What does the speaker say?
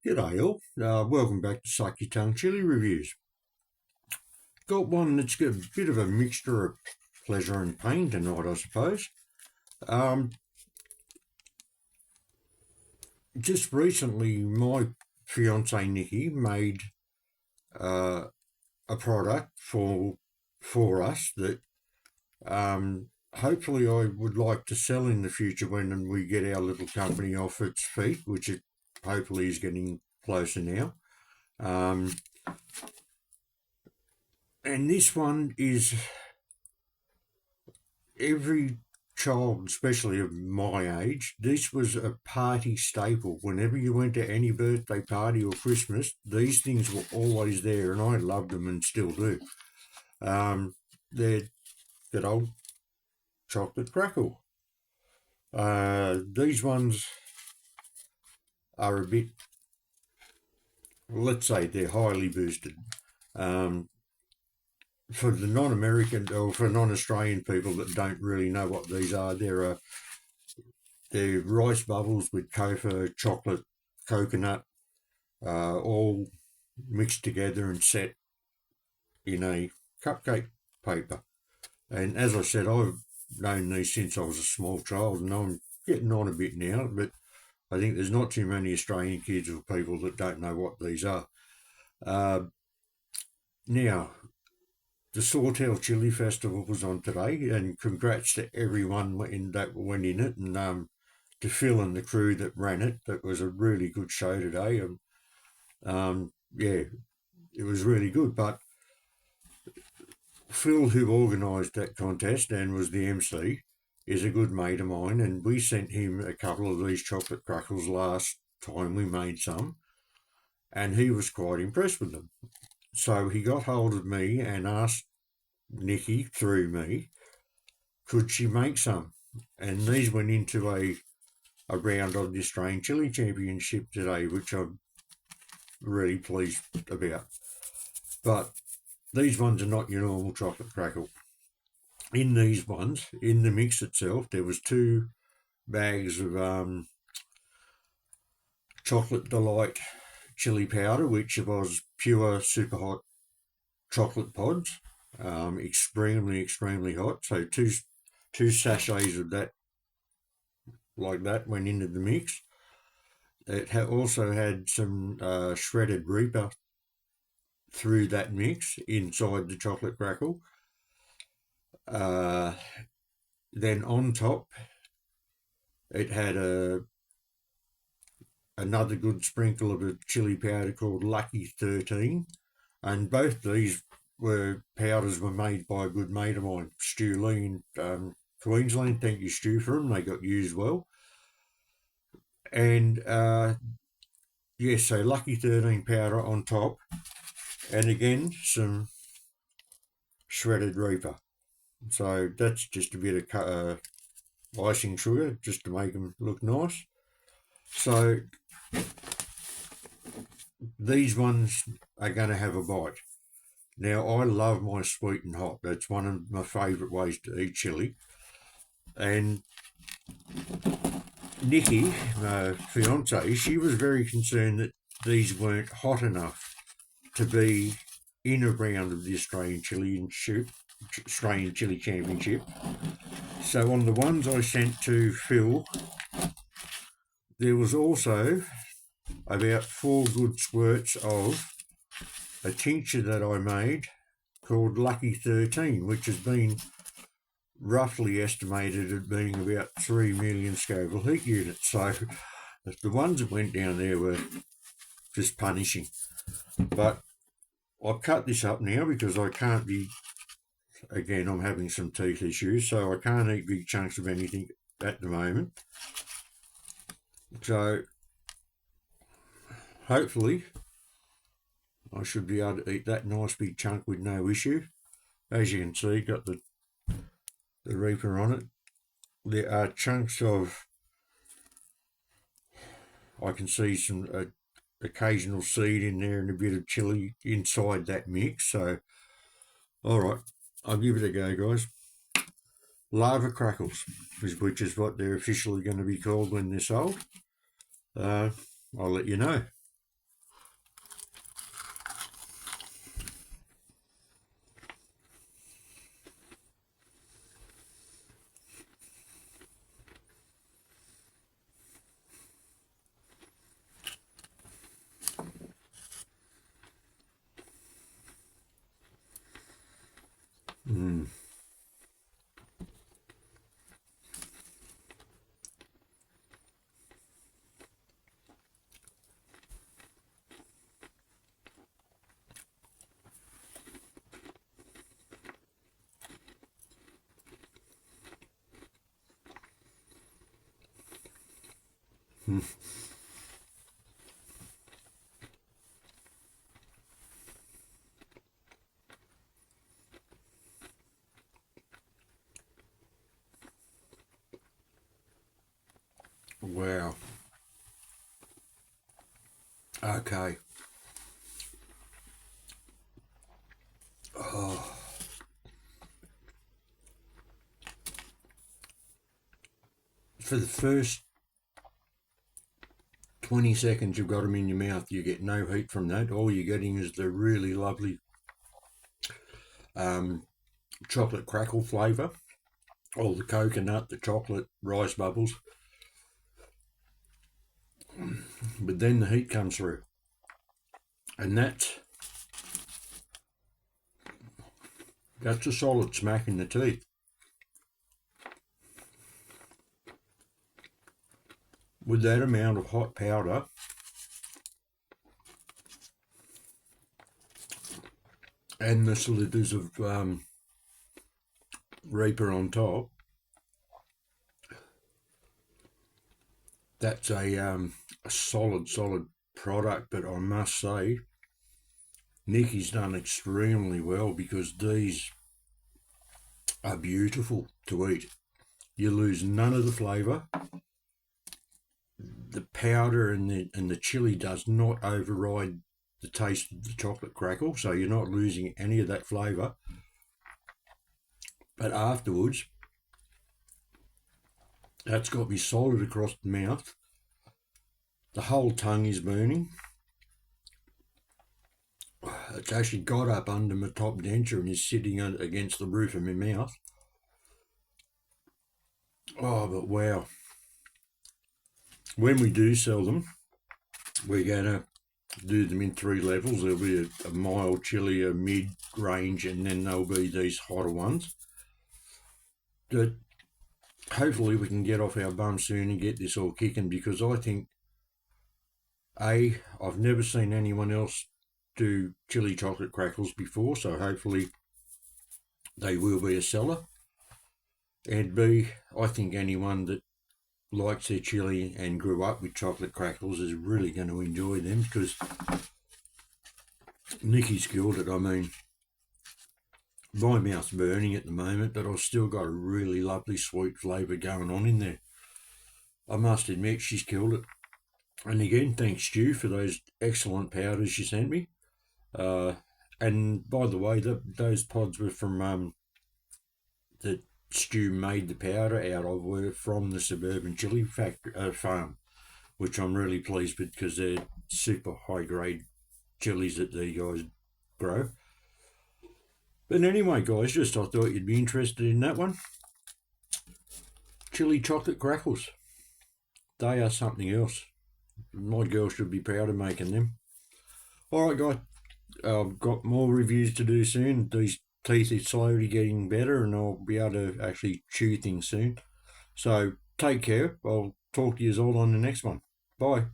G'day all, welcome back to Suck Your Tongue Chili Reviews. Got one that's got a bit of a mixture of pleasure and pain tonight, I suppose. Just recently my fiancée Nikki made a product for us that hopefully I would like to sell in the future when we get our little company off its feet, which it hopefully is getting closer now. And this one is every child, especially of my age, this was a party staple. Whenever you went to any birthday party or Christmas, these things were always there, and I loved them and still do. They're good old chocolate crackle. These ones are a bit, let's say they're highly boosted. For the non-American or for non-Australian people that don't really know what these are, they're rice bubbles with Kofa, chocolate, coconut, all mixed together and set in a cupcake paper. And as I said, I've known these since I was a small child, and I'm getting on a bit now, but I think there's not too many Australian kids or people that don't know what these are. Now, the Sawtell Chili Festival was on today, and congrats to everyone that went in it, and to Phil and the crew that ran it. That was a really good show today, and yeah, it was really good. But Phil, who organised that contest and was the MC, is a good mate of mine, and we sent him a couple of these chocolate crackles last time we made some, and he was quite impressed with them. So he got hold of me and asked Nikki, through me, could she make some? And these went into a round of the Australian Chili Championship today, which I'm really pleased about. But these ones are not your normal chocolate crackle. In these ones, in the mix itself, there was 2 bags of Chocolate Delight chili powder, which was pure super hot chocolate pods, extremely hot. So two sachets of that, like that, went into the mix. It also had some shredded Reaper through that mix inside the chocolate crackle. Then on top, it had another good sprinkle of a chili powder called Lucky 13, and both these powders were made by a good mate of mine, Stu Lee in Queensland. Thank you, Stu, for them. They got used well. And yes, so Lucky 13 powder on top, and again some shredded Reaper. So that's just a bit of icing sugar just to make them look nice. So these ones are going to have a bite. Now, I love my sweet and hot. That's one of my favourite ways to eat chili. And Nikki, my fiancée, she was very concerned that these weren't hot enough to be in a round of the Australian Chili Championship. So on the ones I sent to Phil, there was also about 4 good squirts of a tincture that I made called Lucky 13, which has been roughly estimated at being about 3 million Scoville heat units. So the ones that went down there were just punishing. But I've cut this up now because I can't be, again, I'm having some teeth issues, so I can't eat big chunks of anything at the moment. So hopefully I should be able to eat that nice big chunk with no issue. As you can see, got the Reaper on it. There are chunks of, I can see some occasional seed in there and a bit of chili inside that mix. So, all right, I'll give it a go, guys. Lava crackles, which is what they're officially going to be called when they're sold. I'll let you know. Wow. Okay. Oh, for the first 20 seconds you've got them in your mouth, you get no heat from that. All you're getting is the really lovely chocolate crackle flavour, all the coconut, the chocolate, rice bubbles. But then the heat comes through, and that's a solid smack in the teeth. With that amount of hot powder, and the slithers of Reaper on top, that's a solid product. But I must say, Nikki's done extremely well, because these are beautiful to eat. You lose none of the flavour. The powder and the chili does not override the taste of the chocolate crackle, so you're not losing any of that flavour. But afterwards, that's got me solid across the mouth. The whole tongue is burning. It's actually got up under my top denture and is sitting against the roof of my mouth. Oh, but wow. When we do sell them, we're going to do them in 3 levels. There'll be a mild chili, a mid-range, and then there'll be these hotter ones. But hopefully we can get off our bum soon and get this all kicking, because I think, I've never seen anyone else do chili chocolate crackles before, so hopefully they will be a seller. And B, I think anyone that likes their chili and grew up with chocolate crackles is really going to enjoy them, because Nikki's killed it. I mean, my mouth's burning at the moment, but I've still got a really lovely sweet flavour going on in there. I must admit, she's killed it. And again, thanks, Stu, for those excellent powders you sent me. And by the way, those pods were from that Stu made the powder out of, were from the Suburban Chili Farm, which I'm really pleased with, because they're super high grade chilies that these guys grow. But anyway, guys, just I thought you'd be interested in that one. Chili chocolate crackles. They are something else. My girl should be proud of making them. Alright, guys, I've got more reviews to do soon. These teeth are slowly getting better, and I'll be able to actually chew things soon. So take care. I'll talk to you all on the next one. Bye.